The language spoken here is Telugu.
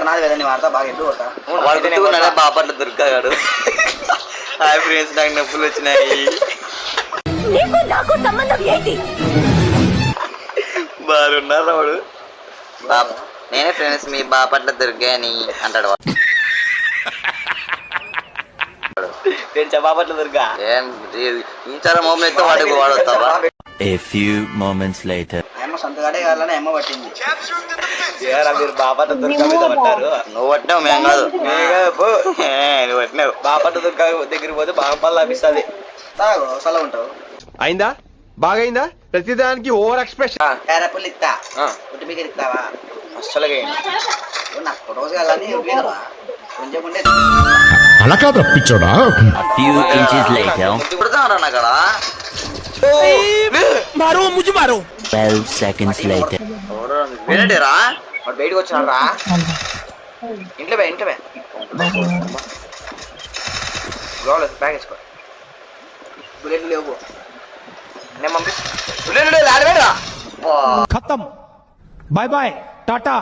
నెంబర్ నాది కదా, నీ వాడతా బాగా ఎప్పుడు కొడతా. వాడుకున్నాడే బాపట్ల దుర్గాడు. హాయ్ ఫ్రెండ్స్, నాకు నొప్పులు వచ్చినాయి. బాగున్నారు వాడు. నేనే ఫ్రెండ్స్ మీ బాపట్ల దుర్గా అని అంటాడు వాడు. బాపట్ల దుర్గా ఏం ఇంచారా మొబైల్ అయితే వాడికి వాడొస్తావా? A few moments later. అమ్మ సొంతగాడే కావాలని అమ్మ పట్టింది. మీరు బాపట్ల దుర్గా మీద పట్టారు. నువ్వు పట్టావు, మేము కాదు. నువ్వు పట్టినావు. బాపట్ల దుర్గా దగ్గరికి పోతే బాగా పళ్ళు లభిస్తుంది. తాగు అసలు ఉంటావు. అయిందా? బాగైందా? ప్రతిదానికి ఓవర్ ఎక్స్ప్రెషన్. క్యారపుల్ ఇస్తా, ఉట్టి బిగ్గర ఇస్తావా? అస్సలుగా నాకు రోజు కాదని కొంచెం ఉండే అలా కాదు రప్పించోడా. A few inches later. అక్కడ 12 seconds later. వినడేరా వాడు బయటకు వచ్చినాడు రా. ఇంట్లో బే బ్యాగ్ వేసుకో. బుల్లెట్లు లేవు, నేను పంపిస్తా. ఖతం. Bye bye, Tata.